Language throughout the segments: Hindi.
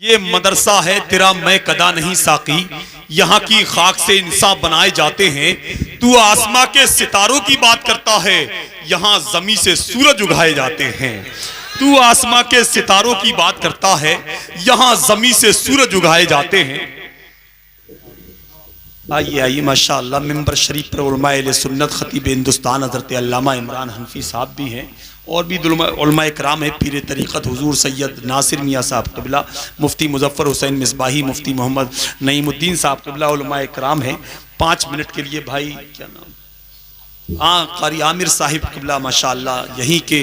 ये मदरसा है तेरा मैं कदा नहीं साकी, यहाँ की खाक से इंसान बनाए जाते हैं। तू आसमां के सितारों की बात करता है, यहाँ जमी से सूरज उगाए जाते हैं। तू आसमां के सितारों की बात करता है, यहाँ जमी से सूरज उगाए जाते हैं। आइए आइए माशाअल्लाह, मिंबर शरीफ पर उलमाए अहले सुन्नत खतीब हिंदुस्तान हज़रत अल्लामा इमरान हनफी साहब भी हैं और भी उलमाए कराम है। पीर तरीक़त हुजूर सैयद नासिर मियाँ साहब क़िबला, मुफ्ती मुज़फ़्फ़र हुसैन मिसबाही, मुफ्ती मोहम्मद नईमुद्दीन साहब क़िबला उलमाए कराम हैं। 5 मिनट के लिए भाई क्या नाम, क़ारी आमिर साहिब क़िबला माशाअल्लाह यहीं के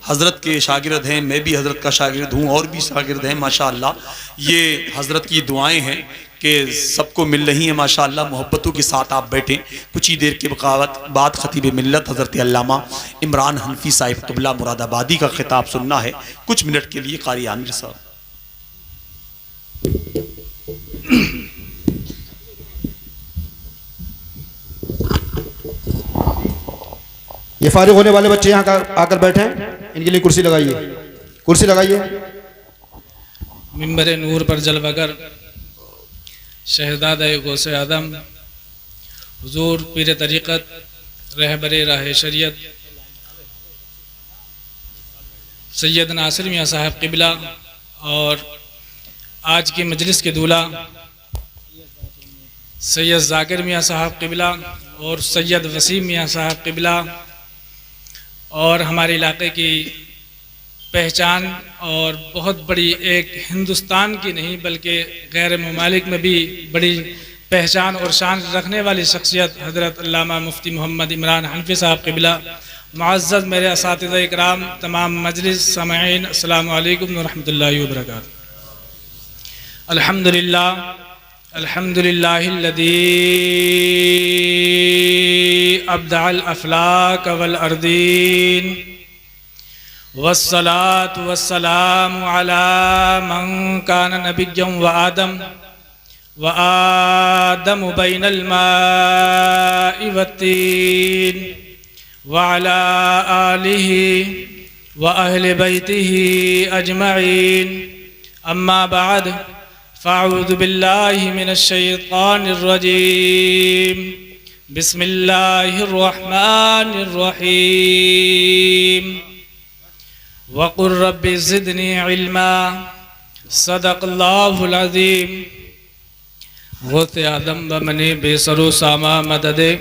हज़रत के शागिर्द हैं। मैं भी हज़रत का शागिर्द हूँ और भी शागिर्द हैं माशाअल्लाह। ये हज़रत की दुआएं हैं कि सबको मिल रही हैं माशाअल्लाह। मोहब्बतों के साथ आप बैठें। कुछ ही देर के बाद खतीब मिल्लत हज़रत अल्लामा इमरान हनफी साहिब क़िबला मुरादाबादी का खिताब सुनना है। कुछ मिनट के लिए क़ारी आमिर साहब। ये फारिग होने वाले बच्चे यहाँ आकर बैठे, इनके लिए कुर्सी लगाइए, कुर्सी लगाइए। मिंबर नूर पर जलवागर शहजादा गौसे आदम हुजूर पीर तरीक़त रहबरे राह शरीयत सैयद नासिर मियाँ साहब क़िबला और आज की मजलिस के दूल्हा सैयद ज़ाकिर मियाँ साहब क़िबला और सैयद वसीम मियाँ साहब क़िबला और हमारे इलाके की पहचान और बहुत बड़ी एक हिंदुस्तान की नहीं बल्कि गैर ममालिक में भी बड़ी पहचान और शान रखने वाली शख्सियत हज़रत अल्लामा मुफ्ती मोहम्मद इमरान हनफी साहब क़िबला, मुअज़्ज़ज़ मेरे असातिज़ा इकराम, तमाम मजलिस समाईन, अस्सलामु अलैकुम व रहमतुल्लाहि व बरकातुहू। अल्हम्दुलिल्लाह अल्हम्दुलिल्लाहिल्लज़ी अब्दअल अफ़लाक वल अर्दीन वस्सलातु वस्सलामु अला मन कान नबिय्यन व आदम बैनल माइ वत्तीन व अला आलिहि व अहले बैतिहि अजमईन, अम्मा बाद फ़अऊज़ु बिल्लाहि मिनश शैतानिर रजीम, बिस्मिल्लाहिर रहमानिर रहीम। वक़ुल रब्बि ज़िदनी इल्मा, सदक़ल्लाहुल अज़ीम। गौसे आदम बमने बेसरो सामा मददे,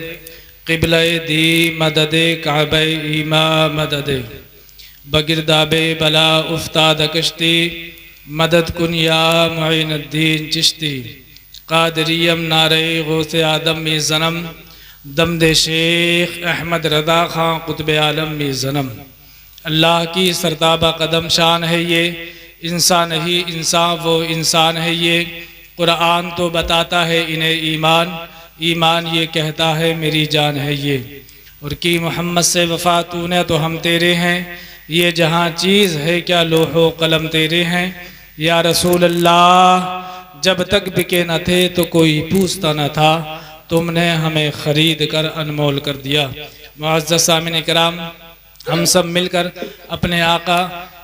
क़िबले दी मददे, काबे ईमा मददे, बगिरदाबे बला उफ्ताद कश्ती, मदद कुन या मुईनुद्दीन चिश्ती। क़ादिरियम नारे गौसे आदम में ज़नम, दमदे शेख अहमद रज़ा ख़ां क़ुतब आलम में ज़नम। अल्लाह की सरताबा कदम शान है ये, इंसान ही इंसान वो इंसान है ये। कुरान तो बताता है इन्हें ईमान, ईमान ये कहता है मेरी जान है ये। और की मोहम्मद से वफ़ा तूने तो हम तेरे हैं, ये जहाँ चीज़ है क्या लोहो कलम तेरे हैं। या रसूल अल्लाह जब तक बिके न थे तो कोई पूछता न था, तुमने हमें ख़रीद कर अनमोल कर दिया। मुअज़्ज़ज़ सामिन इकराम, हम सब मिलकर अपने आका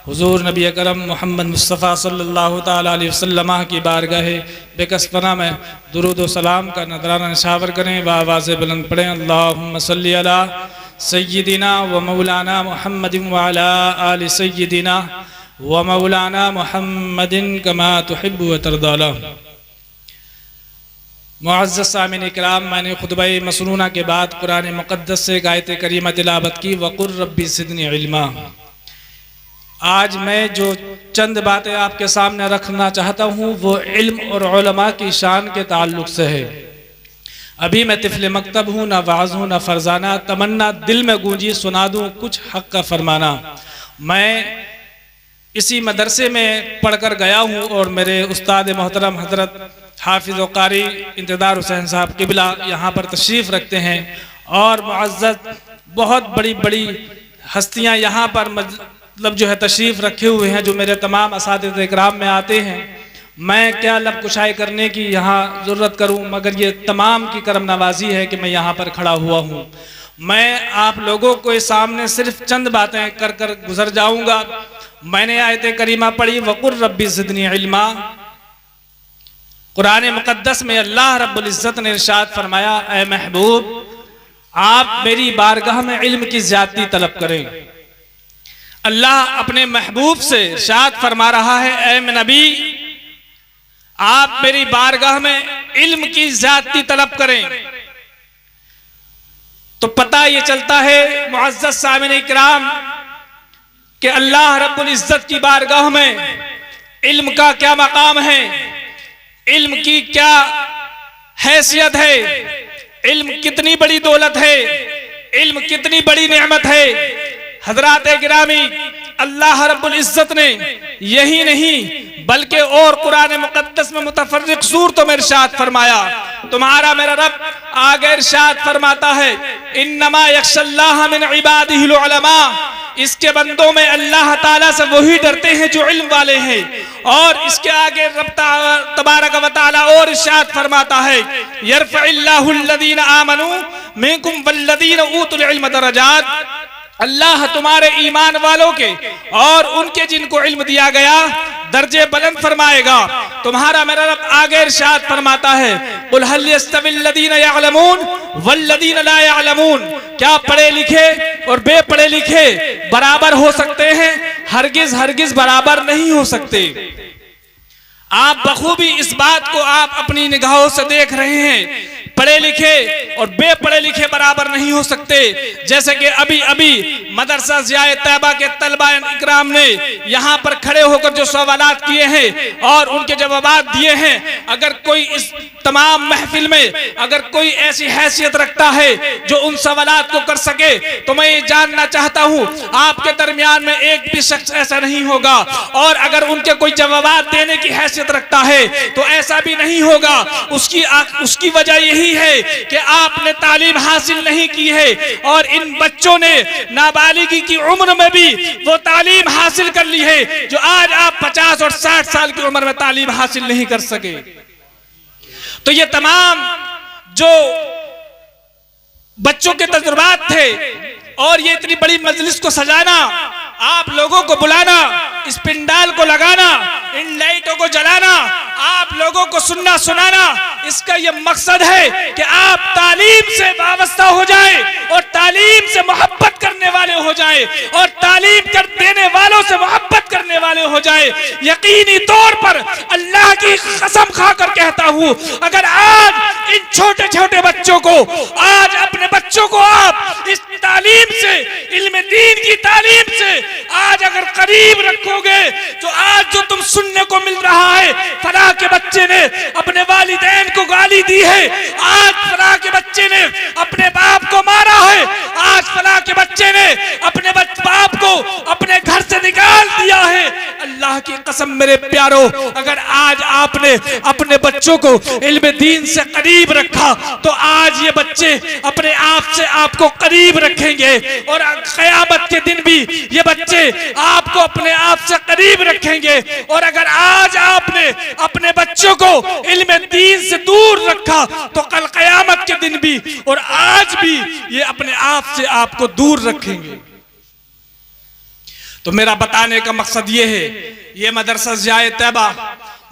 हुजूर नबी अकरम मोहम्मद मुस्तफ़ा सल्लल्लाहु तआला अलैहि वसल्लम की बारगाह बेकसपना में दुरूद व सलाम का नदराना निशावर करें व आवाज़ बुलंद पढ़ें। अल्लाहुम्मा सल्लि अला सय्यिदिना व मौलाना मुहम्मदिन व अला आलि सय्यिदिना व मौलाना मुहम्मदिन कमा तुहिब्बु व तर्दा। मुअज़्ज़ज़ सामिन इकराम, मैंने खुतबा मसनूना के बाद कुरान मुक़द्दस से एक आयत करीमा तिलावत की, वक़ुल रब्बि ज़िदनी इल्मा। आज मैं जो चंद बातें आपके सामने रखना चाहता हूँ वो इल्म और उलमा की शान के ताल्लुक़ से है। अभी मैं तिफ़्ल मकतब हूँ, ना वाज़ हूँ ना फ़रज़ाना, तमन्ना दिल में गूंजी सुना दूँ कुछ हक़ का फरमाना। मैं इसी मदरसे में पढ़कर गया हूँ और मेरे उस्ताद मोहतरम हज़रत हाफिज़ व क़ारी इंतज़ार हुसैन साहब क़िबला यहाँ पर तशरीफ़ रखते हैं और मुअज़्ज़ज़ बहुत बड़ी बड़ी हस्तियाँ यहाँ पर मतलब जो है तशरीफ़ रखे हुए हैं, जो मेरे तमाम असातिज़ा इकराम में आते हैं। मैं क्या लब कुशाई करने की यहाँ ज़रूरत करूँ, मगर ये तमाम की करम नवाज़ी है कि मैं यहाँ पर खड़ा हुआ हूँ। मैं आप लोगों के सामने सिर्फ चंद बातें कर कर गुजर जाऊँगा। मैंने आयत करीमा पढ़ी, वक़ुल रब्बि ज़िदनी इल्मा, कुरान मुकद्दस में अल्लाह रब्बुल इज़्ज़त ने इरशाद फरमाया, ए महबूब आप मेरी बारगाह में इल्म की ज़्यादती तलब करें। अल्लाह अपने महबूब से इरशाद फरमा रहा है, ए नबी आप मेरी बारगाह में इल्म की ज़्यादती तलब करें। तो पता ये चलता है मुअज़्ज़ज़ सामिन इकराम कि अल्लाह रब्बुल इज़्ज़त की बारगाह में इल्म का क्या मकाम है, इल्म की क्या हैसियत है, इल्म कितनी बड़ी दौलत है, इल्म कितनी बड़ी नेमत है। हजरात गिरामी, अल्लाह रब्बुल इज़्ज़त ने यही नहीं बल्कि और कुरान मुक़द्दस में मुतफर्रिक़ सूरतों में इरशाद फरमाया। तुम्हारा मेरा रब आगे इरशाद फरमाता है, इन्नमा यख्शल्लाह मिन इबादिहिल उलमा, इसके बंदों में अल्लाह ताला से वही डरते हैं जो इल्म वाले हैं। और इसके आगे रब तबारक व तआला और इरशाद फरमाता है, यरफ़इल्लाहु अल्लज़ीना आमनू मिनकुम वल्लज़ीना ऊतुल इल्म दरजात, अल्लाह तुम्हारे ईमान वालों के और उनके जिनको इल्म दिया गया दर्जे बुलंद फरमाएगा। तुम्हारा मेरा रब आगे इरशाद फरमाता है, कुल हल यस्तविल लदीना यअलमून वल्लदीना ला यअलमून, क्या पढ़े लिखे और बेपढ़े लिखे बराबर हो सकते हैं? हरगिज हरगिज बराबर नहीं हो सकते। आप बखूबी इस बात को आप अपनी निगाहों से देख रहे हैं, पढ़े लिखे और बेपढ़े लिखे बराबर नहीं हो सकते। जैसे कि अभी अभी मदरसा ज़िया तैयबा के तलबा इकराम ने यहाँ पर खड़े होकर जो सवालात किए हैं और उनके जवाबात दिए हैं, अगर कोई इस तमाम महफिल में अगर कोई ऐसी हैसियत रखता है जो उन सवालात को कर सके, तो मैं ये जानना चाहता हूँ आपके दरमियान में एक भी शख्स ऐसा नहीं होगा। और अगर उनके कोई जवाबात देने की हैसियत रखता है तो ऐसा भी नहीं होगा। उसकी वजह यही है कि आपने तालीम हासिल नहीं की है और इन बच्चों ने नाबालिगी की उम्र में भी वो तालीम हासिल कर ली है जो आज आप 50 और 60 साल की उम्र में तालीम हासिल नहीं कर सके। तो ये तमाम जो बच्चों के तजुर्बात थे और ये इतनी बड़ी मजलिस को सजाना, आप लोगों को बुलाना, इस पिंडाल को लगाना, इन लाइटों को जलाना, आप लोगों को सुनना सुनाना, इसका यह मकसद है कि आप तालीम से वाबस्ता हो जाएं और तालीम से मोहब्बत करने वाले हो जाएं और तालीम कर देने वालों से मोहब्बत करने वाले हो जाएं। यकीनी तौर पर अल्लाह की कसम खाकर कहता हूं, अगर आज इन छोटे छोटे बच्चों को, आज अपने बच्चों को आप इस तालीम से, इल्म दीन की तालीम से आज अगर करीब रखोगे, तो आज जो तुम सुनने को मिल रहा है, फलाह के बच्चे ने अपने वालिदैन को गाली दी है, आज फलाह के बच्चे ने अपने बाप को मारा है, आज फलाह के बच्चे ने अपने बाप को अपने घर से निकाल दिया है। अल्लाह की कसम मेरे प्यारो, अगर आज आपने अपने बच्चों को इल्म दीन से करीब रखा, तो आज ये बच्चे अपने आप से आपको करीब रखेंगे और क़यामत के दिन भी ये बच्चे आपको अपने आप से करीब रखेंगे। और अगर आज आपने अपने बच्चों को इल्म दीन से दूर रखा, तो कल क़यामत के दिन भी और आज भी ये अपने आप से आपको दूर रखेंगे। तो मेरा बताने का मकसद ये है, ये मदरसा ज़िया तैयबा,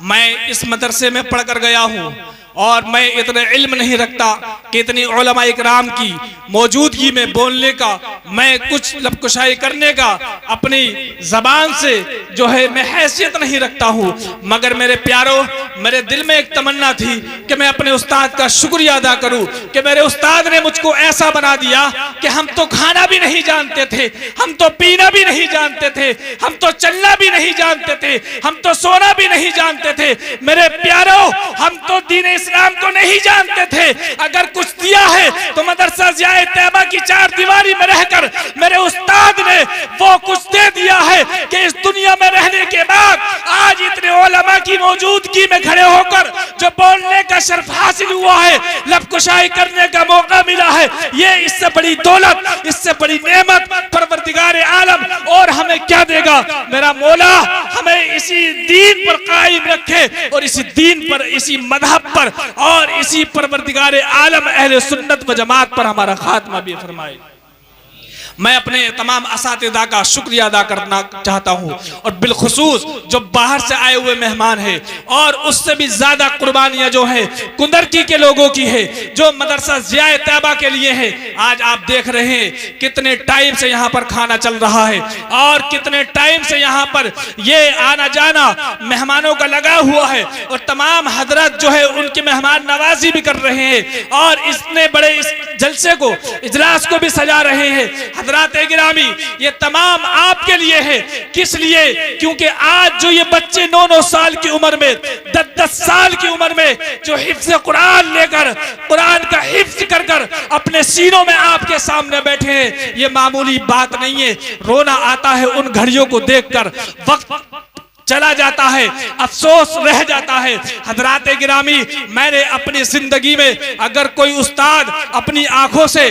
मैं इस मदरसे में पढ़कर गया हूँ और मैं इतना इल्म नहीं रखता कि इतनी उलमा इकराम की मौजूदगी में बोलने का, मैं कुछ लबकुशाई करने का अपनी जबान से जो है मैं हैसियत नहीं रखता हूँ। मगर मेरे प्यारो, मेरे दिल में एक तमन्ना थी कि मैं अपने उस्ताद का शुक्रिया अदा करूँ कि मेरे उस्ताद ने मुझको ऐसा बना दिया कि हम तो खाना भी नहीं जानते थे, हम तो पीना भी नहीं जानते थे, हम तो चलना भी नहीं जानते थे, हम तो सोना भी नहीं जानते थे। मेरे प्यारो, हम तो दीन इस्लाम को नहीं जानते थे। अगर कुछ दिया है तो मदरसा ज़िया तैयबा की चार दीवारी में रहकर मेरे उस्ताद ने वो कुछ दे दिया है कि इस दुनिया में रहने के बाद आज इतने उलमा की मौजूदगी में खड़े होकर जो बोलने का शर्फ हासिल हुआ है, लबकुशाई करने का मौका मिला है, ये इससे बड़ी दौलत, इससे बड़ी नेमत परवरदिगार आलम और हमें क्या देगा। मेरा मौला हमें इसी दीन पर कायम रखे और इसी दीन पर, इसी मजहब पर और इसी परवरदिगार आलम अहले सुन्नत व जमात पर हमारा खात्मा भी फरमाए। मैं अपने तमाम असातिज़ा का शुक्रिया अदा करना चाहता हूँ, और बिलखुसूस जो बाहर से आए हुए मेहमान हैं, और उससे भी ज़्यादा कुर्बानियाँ जो है कुंदरकी के लोगों की है, जो मदरसा ज़िया तैयबा के लिए है। आज आप देख रहे हैं कितने टाइम से यहाँ पर खाना चल रहा है, और कितने टाइम से यहाँ पर ये आना जाना मेहमानों का लगा हुआ है, और तमाम हजरत जो है उनके मेहमान नवाजी भी कर रहे हैं, और इतने बड़े इस जलसे को, इजलास को भी सजा रहे हैं। हजरात गिरामी, ये तमाम आपके लिए है। किस लिए? क्योंकि आज जो ये बच्चे 9-9 साल की उम्र में, 10-10 साल की उम्र में जो हिफ्ज़ कुरान लेकर, कुरान का हिफ्ज़ कर कर अपने सीनों में आपके सामने बैठे हैं, ये मामूली बात नहीं है। रोना आता है उन घड़ियों को देखकर, वक्त चला जाता है, अफसोस रह जाता है। हजरात गिरामी, मैंने अपनी जिंदगी में अगर कोई उस्ताद अपनी आंखों से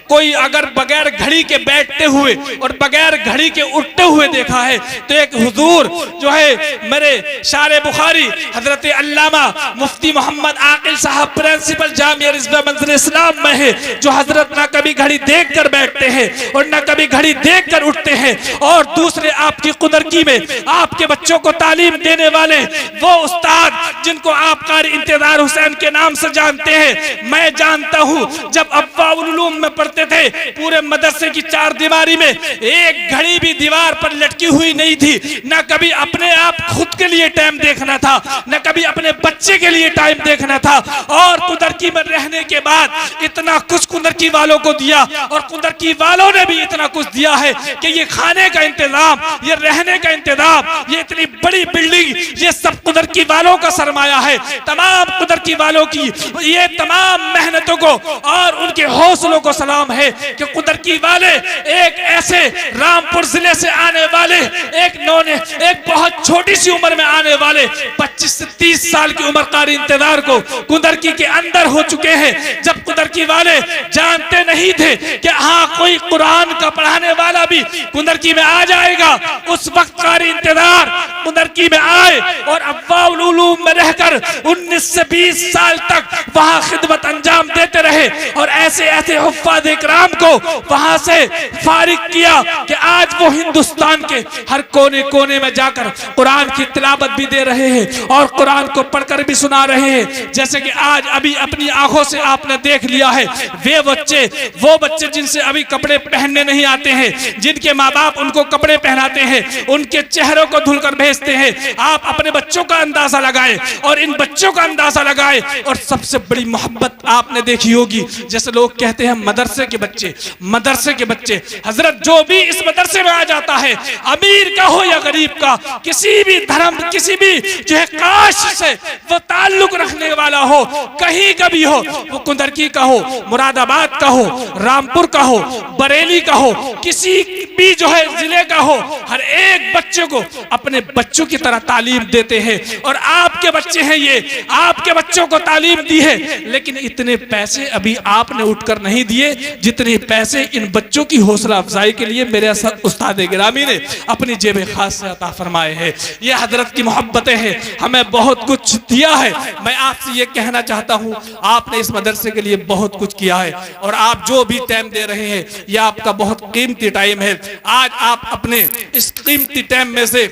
कोई अगर बगैर घड़ी के बैठते हुए और बगैर घड़ी के उठते हुए देखा है, तो एक हुजूर जो है मेरे शारे बुखारी हजरत अल्लामा मुफ्ती मोहम्मद आकिल साहब प्रिंसिपल जामिया रिज़वा मंज़िल इस्लाम में है, जो हजरत ना कभी घड़ी देख कर बैठते हैं और ना कभी घड़ी देख कर उठते हैं, और दूसरे आपकी कुदरती में आपके बच्चों को तालीम देने वाले वो उस्ताद जिनको आप कारी इंतजार हुसैन के नाम से जानते हैं। मैं जानता हूं, जब अब्वाउल उलूम में पढ़ते थे, पूरे मदरसे की 4 दीवारी में एक घड़ी भी दीवार पर लटकी हुई नहीं थी। ना कभी अपने आप खुद के लिए टाइम देखना था, ना कभी अपने बच्चे के लिए टाइम देखना था। और कुदरती में रहने के बाद इतना कुछ कुदरती वालों को दिया, और कुदरती वालों ने भी इतना कुछ दिया है कि ये खाने का इंतजाम, ये रहने का इंतजाम, ये इतनी बड़ी बिल्डिंग, ये सब कुदरती वालों का सरमाया है। तमाम कुदरती वालों की ये तमाम मेहनतों को और उनके हौसलों को सलाम है कि कुदरती वाले एक ऐसे रामपुर जिले से आने वाले एक बहुत छोटी सी उम्र में आने वाले 25 से 30 साल की उम्र कारी इंतजार को कुदरती के अंदर हो चुके हैं। जब कुदरती वाले जानते नहीं थे कि हाँ कोई कुरान का पढ़ाने वाला भी कुदरती में आ जाएगा, उस वक्त कारी इंतजार कुदरती में आए और अव्वाउल उलूम में रहकर 19 से 20 साल तक वहां खिदमत अंजाम देते रहे, और ऐसे ऐसे हुफ्फाज़ इकराम को वहां से फारिग किया कि आज वो हिंदुस्तान के हर कोने कोने में जाकर कुरान की तिलावत भी दे रहे हैं और कुरान को पढ़कर भी सुना रहे हैं। जैसे कि आज अभी अपनी आंखों से आपने देख लिया है, वो बच्चे जिनसे अभी कपड़े पहनने नहीं आते हैं, जिनके माँ बाप उनको कपड़े पहनाते हैं, उनके चेहरों को धुलकर भेजते हैं। आप अपने बच्चों का अंदाजा लगाएं और इन बच्चों का अंदाजा लगाएं। और सबसे बड़ी मोहब्बत आपने देखी होगी, जैसे लोग कहते हैं मदरसे के बच्चे, मदरसे के बच्चे। हजरत जो भी इस मदरसे में आ जाता है, अमीर का हो या गरीब का, किसी भी धर्म, किसी भी जो है कास्ट से वो ताल्लुक रखने वाला हो, कहीं का भी हो, वो कुंदरकी का हो, मुरादाबाद का हो, रामपुर का हो, बरेली का हो, किसी भी जो है जिले का हो, हर एक बच्चे को अपने बच्चों की तरह तालीम देते हैं। और आपके बच्चे हैं ये, आपके बच्चों को तालीम दी है, लेकिन इतने पैसे अभी आपने उठकर नहीं दिए जितने पैसे इन बच्चों की हौसला अफजाई के लिए मेरे उस्ताद गिरामी ने अपनी जेब खास से अता फरमाए हैं। ये हजरत की मोहब्बतें हैं, हमें बहुत कुछ दिया है। मैं आपसे ये कहना चाहता हूँ, आपने इस मदरसे के लिए बहुत कुछ किया है, और आप जो भी टाइम दे रहे हैं यह आपका बहुत कीमती टाइम है। आज आप अपने इस कीमती टाइम में से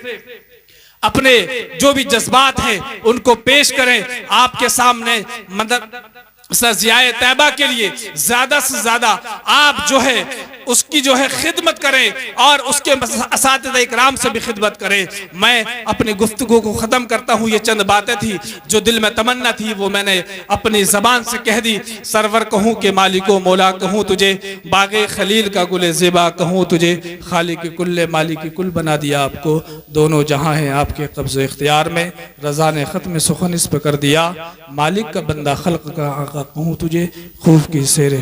अपने जो भी जज्बात हैं उनको पेश करें। आपके सामने मदरसा ज़िया तैयबा के लिए ज्यादा से ज्यादा आप जो है उसकी जो है खिदमत करें और उसके असातिज़ा इकराम से भी खिदमत करें। मैं अपनी गुफ्तगू को ख़त्म करता हूँ। ये चंद बातें थी जो दिल में तमन्ना थी, वो मैंने अपनी ज़बान से कह दी। सरवर कहूँ के मालिको मौला कहूँ तुझे, बाग़े खलील का गुले ज़ेबा कहूँ तुझे, खालिक कुल्ले मालिक कुल बना दिया आपको, दोनों जहाँ हैं आपके कब्ज़े इख्तियार में, रज़ा ने ख़त्म सुखन इस पर कर दिया, मालिक का बंदा खल्क़ का आका कहूँ तुझे, खूफ की शेरे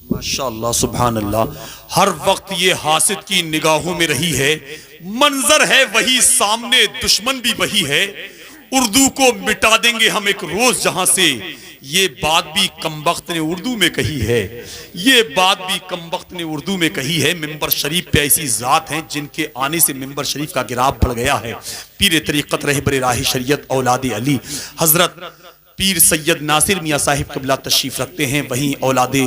माशाअल्लाह सुभान अल्लाह। हर वक्त ये हासिद की निगाहों में रही है, मंजर है वही सामने, दुश्मन भी वही है, उर्दू को मिटा देंगे हम एक रोज जहां से, ये बात भी कमबख्त ने उर्दू में कही है, ये बात भी कमबख्त ने उर्दू में कही है। मिंबर शरीफ पे ऐसी जात हैं जिनके आने से मिंबर शरीफ का गिराब बढ़ गया है। पीर तरीक़त रहबर राह शरीयत औलाद अली हजरत पीर सैयद नासिर मियाँ साहिब क़िबला तशरीफ़ रखते हैं। वहीं औलादे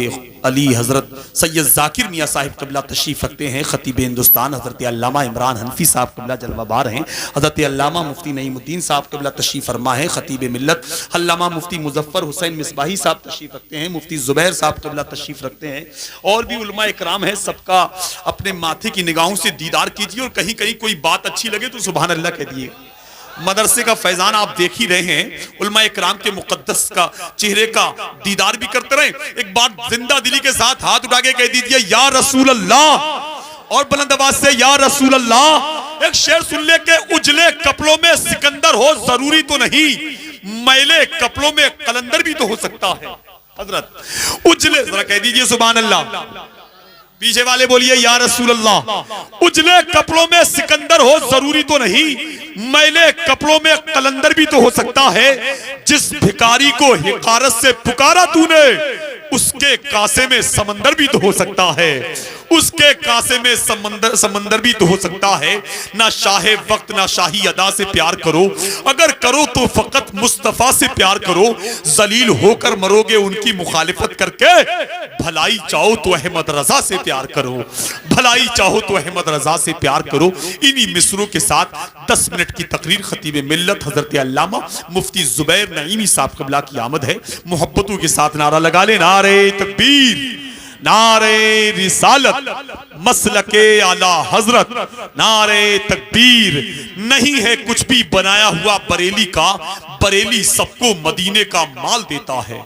अली हज़रत सैयद ज़ाकिर मियाँ साहिब क़िबला तशरीफ़ रखते हैं। ख़तीब हिंदुस्तान हज़रत अल्लामा इमरान हनफी साहब क़िबला जलवाबार हैं। हज़रत अल्लामा मुफ्ती नईमुद्दीन साहब क़िबला तशरीफ़ फरमा है। ख़तीब मिल्लत अल्लामा मुफ्ती मुज़फ़्फ़र हुसैन मिसबाही साहब तशरीफ़ रखते हैं। मुफ्ती ज़ुबैर साहब क़िबला तशरीफ़ रखते हैं। और भी उलमा इकराम है, सबका अपने माथे की निगाहों से दीदार कीजिए और कहीं कहीं कोई बात अच्छी लगे तो सुभान अल्लाह कह दिए। मदरसे का फैजान आप देख ही रहे हैं, उलमा इकराम के मुकद्दस का चेहरे का दीदार भी करते रहे। एक बार जिंदा दिली के साथ हाथ उठा के कह दीजिए या रसूल अल्लाह, और बुलंद आवाज से या रसूल अल्लाह। एक शेर सुन ले के उजले कपड़ों में सिकंदर हो जरूरी तो नहीं, मैले कपड़ों में कलंदर भी तो हो सकता है। हजरत उजले, जरा कह दीजिए सुभान अल्लाह। पीछे वाले बोलिए या रसूल अल्लाह। उजले कपड़ों में सिकंदर हो जरूरी तो नहीं, मैले कपड़ों में कलंदर भी तो हो सकता है। जिस भिखारी को हिकारत से पुकारा तूने, उसके कासे में समंदर भी तो हो सकता है। उसके कासे में समंदर भी तो हो सकता है। ना शाहे वक्त ना शाही अदा से प्यार करो, अगर करो तो फकत मुस्तफा से प्यार करो। जलील होकर मरोगे उनकी मुखालिफत करके, भलाई चाहो तो अहमद रजा से प्यार करो। भलाई चाहो तो अहमद रजा से प्यार करो। इन्हीं मिसरों के साथ 10 मिनट की तकरीर खतीब मिल्लत हजरत अल्लामा मुफ्ती जुबैर नईमी साहब क़िबला की आमद है। मोहब्बतों के साथ नारा लगा ले, नारे तकबीर, नारे रिसालत, मसलके आला हजरत, नारे तकबीर। नहीं है कुछ भी बनाया हुआ बरेली का, बरेली सबको मदीने का माल देता है।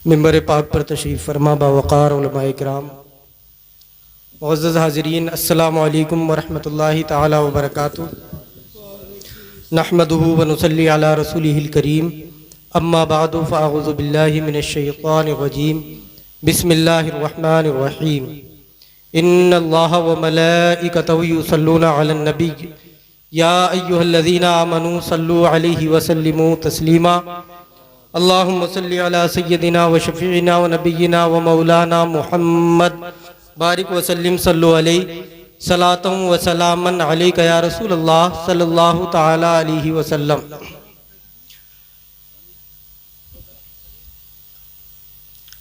मिंबर पाक पर तशरीफ़ फरमा बावक़ार उलमा इकराम, मुअज़्ज़ज़ हाज़िरीन, अस्सलामु अलैकुम वरहमतुल्लाहि तआला व बरकातुहू। नहमदुहु व नुसल्ली अला रसूलिहिल करीम, अम्मा बअदु फ़अऊज़ु बिल्लाहि मिनश शैतानिर रजीम, बिस्मिल्लाहिर रहमानिर रहीम। इन्नल्लाहा व मलाइकतहु युसल्लूना अलन नबी, या अय्युहल्लज़ीना आमनू सल्लु अलैहि व सल्लिमू तस्लीमा। अल्लाहुम्मा सल्लि अला सय्यदिना व शफ़ीइना व नबिय्यिना व मौलाना मुहम्मद बारिक व सल्लिम सल्लु अलैहि सलातन व सलामन अलैका या रसूल अल्लाह सल्लल्लाहु तआला अलैहि वसल्लम।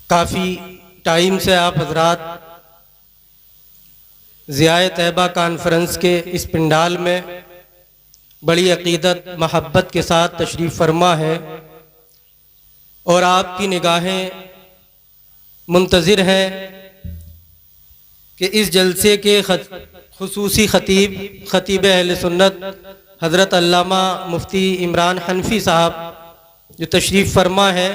काफ़ी टाइम से आप हजरात ज़ियाए तैयबा कॉन्फ्रेंस के इस पंडाल में बड़ी अक़ीदत महब्बत के साथ तशरीफ़ फरमा है और आपकी निगाहें मुंतज़िर हैं कि इस जलसे के खुसूसी खतीब अहले सुन्नत हज़रत अल्लामा मुफ्ती इमरान हनफी साहब जो तशरीफ़ फरमा है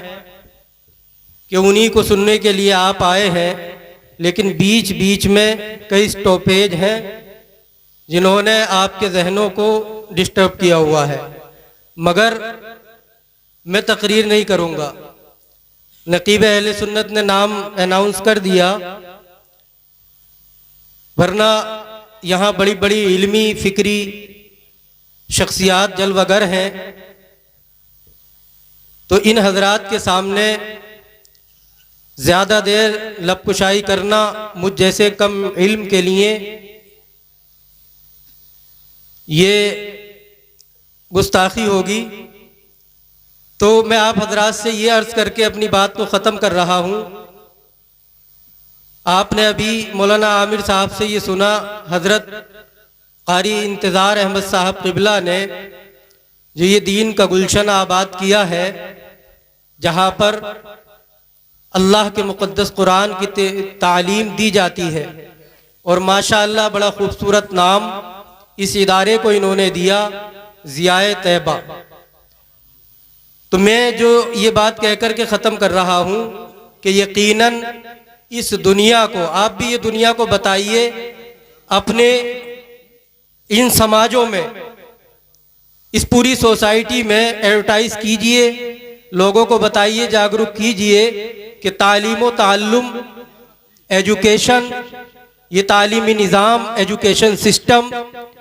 कि उन्हीं को सुनने के लिए आप आए हैं। लेकिन बीच बीच में कई स्टॉपेज हैं जिन्होंने आपके जहनों को डिस्टर्ब किया हुआ है, मगर मैं तकरीर नहीं करूँगा। नकीब अहले सुन्नत ने नाम अनाउंस कर दिया, वरना यहाँ बड़ी बड़ी इल्मी फिक्री शख्सियात जलवागर हैं, तो इन हजरात के सामने ज़्यादा देर लबकुशाई करना मुझ जैसे कम इल्म के लिए ये गुस्ताखी होगी। तो मैं आप हजरात से ये अर्ज़ करके अपनी बात को ख़त्म कर रहा हूँ। आपने अभी मौलाना आमिर साहब से ये सुना, हज़रत क़ारी इंतज़ार अहमद साहब क़िबला ने जो ये दीन का गुलशन आबाद किया है, जहाँ पर अल्लाह के मुक़द्दस कुरान की तालीम दी जाती है, और माशाअल्लाह बड़ा खूबसूरत नाम इस इदारे को इन्होंने दिया, ज़ियाए तैयबा। तो मैं जो ये बात कहकर के ख़त्म कर रहा हूँ कि यकीनन इस दुनिया को, आप भी ये दुनिया को बताइए, अपने इन समाजों में, इस पूरी सोसाइटी में एडवर्टाइज कीजिए, लोगों को बताइए, जागरूक कीजिए कि तालीम व ताल्लुम, एजुकेशन, ये तालीमी निज़ाम, एजुकेशन सिस्टम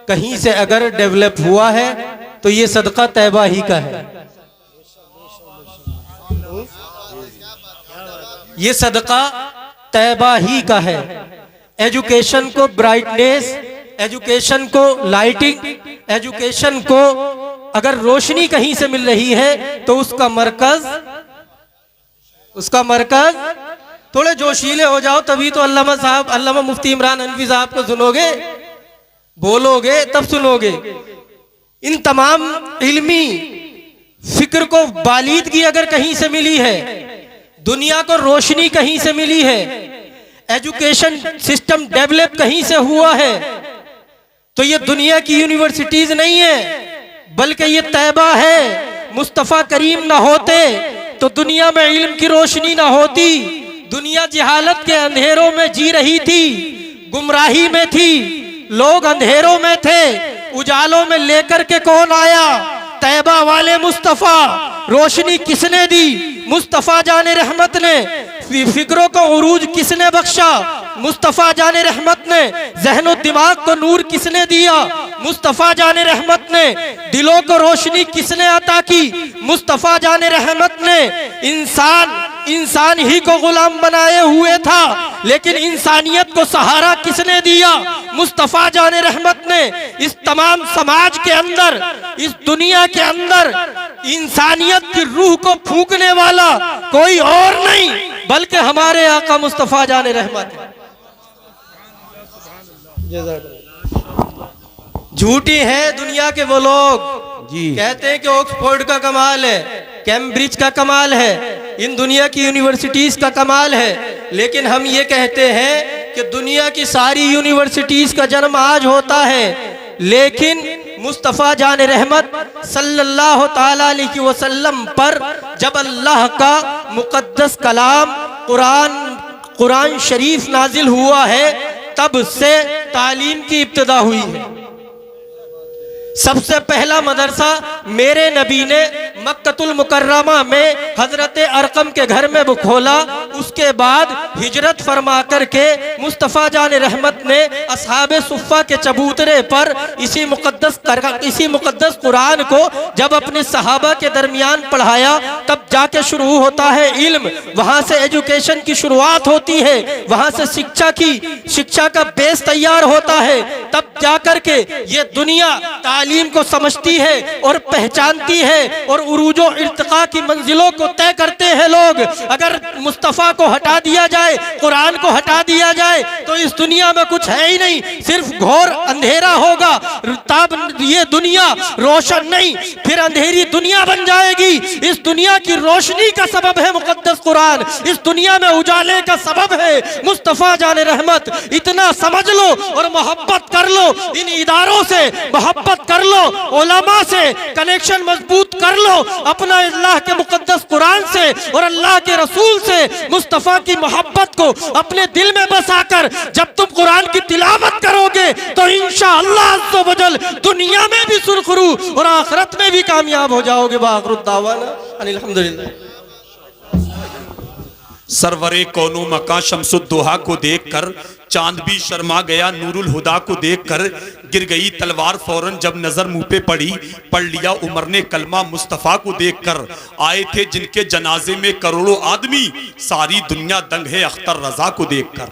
कहीं से अगर डेवलप हुआ है तो ये सदका तैयबा ही का है। ये सदका तैबा ही का है। एजुकेशन को ब्राइटनेस, एजुकेशन को लाइटिंग, एजुकेशन को अगर रोशनी कहीं से मिल रही है तो उसका मरकज थोड़े जोशीले हो जाओ तभी तो अल्लामा साहब, अल्लामा मुफ्ती इमरान हनफी साहब को सुनोगे, बोलोगे तब सुनोगे। इन तमाम इल्मी फिक्र को बालीदगी अगर कहीं से मिली है, दुनिया को रोशनी कहीं से मिली है, एजुकेशन सिस्टम डेवलप कहीं से हुआ है, तो ये दुनिया की यूनिवर्सिटीज नहीं है बल्कि ये तैबा है। मुस्तफ़ा करीम ना होते तो दुनिया में इल्म की रोशनी ना होती। दुनिया जहालत के अंधेरों में जी रही थी, गुमराही में थी, लोग अंधेरों में थे, उजालों में लेकर के कौन आया? तैबा वाले मुस्तफ़ा। रोशनी किसने दी? मुस्तफ़ा जाने रहमत ने। फिक्रों को उरूज किसने बख्शा? मुस्तफ़ा जाने रहमत ने। जहनो दिमाग को नूर किसने दिया? मुस्तफ़ा जाने रहमत ने। दिलों को रोशनी किसने अता की? मुस्तफ़ा जाने रहमत ने। इंसान ही को गुलाम बनाए हुए था, लेकिन इंसानियत को सहारा किसने दिया? मुस्तफ़ा जाने रहमत ने। इस तमाम समाज के अंदर, इस दुनिया के अंदर इंसानियत की रूह को फूंकने वाला कोई और नहीं बल्कि हमारे आका मुस्तफ़ा जाने रहमत है। झूठी है दुनिया के वो लोग जी, कहते हैं कि ऑक्सफोर्ड का कमाल है, कैम्ब्रिज का कमाल है, इन दुनिया की यूनिवर्सिटीज का कमाल है, लेकिन हम ये कहते हैं कि दुनिया की सारी यूनिवर्सिटीज का जन्म आज होता है, लेकिन मुस्तफ़ा जाने रहमत सल्लल्लाहु ताला अलैहि वसल्लम पर जब अल्लाह का मुक़द्दस कलाम कुरान शरीफ नाजिल हुआ है, तब से तालीम की इब्तिदा हुई है। सबसे पहला मदरसा मेरे नबी ने मक्कतुल मुकर्रमा में हजरत अरकम के घर में खोला। उसके बाद हिजरत फरमा करके मुस्तफ़ा जान रहमत ने असहाबे सुफ़ा के चबूतरे पर इसी मुक़द्दस कुरान को जब अपने सहाबा के दरमियान पढ़ाया, तब जाके शुरू होता है इल्म। वहाँ से एजुकेशन की शुरुआत होती है, वहाँ से शिक्षा का बेस तैयार होता है, तब जाकर के ये दुनिया तालीम को समझती है और पहचानती है और उरूजो इर्तिका की मंजिलों को तय करते हैं लोग। अगर मुस्तफ़ा को हटा दिया जाए, कुरान को हटा दिया जाए, तो इस दुनिया में कुछ है ही नहीं, सिर्फ घोर अंधेरा होगा। तब ये दुनिया रोशन नहीं, फिर अंधेरी दुनिया बन जाएगी। इस दुनिया की रोशनी का सबब है मुक़द्दस कुरान, इस दुनिया में उजाले का सबब है मुस्तफ़ा जाने रहमत। इतना समझ लो और मोहब्बत कर लो, इन इदारों से मोहब्बत कर लो, उलमा से कनेक्शन मजबूत कर लो, अपना अल्लाह के मुक़द्दस कुरान से और अल्लाह के रसूल से मुस्तफ़ा की मोहब्बत को अपने दिल में बसाकर जब तुम कुरान की तिलावत करोगे तो इंशाअल्लाह अज़्ज़ व जल दुनिया में भी सुरखरू और आखिरत में भी कामयाब हो जाओगे। बाखिर दावाना अनिल हम्दुलिल्लाह। सरवरे कौनो मका शम्सुद्दोहा को देखकर चांद भी शर्मा गया, नूरुल हुदा को देखकर गिर गई तलवार फौरन जब नजर मुंह पे पड़ी, पढ़ लिया उमर ने कलमा मुस्तफ़ा को देखकर। आए थे जिनके जनाजे में करोड़ों आदमी, सारी दुनिया दंग है अख्तर रजा को देखकर।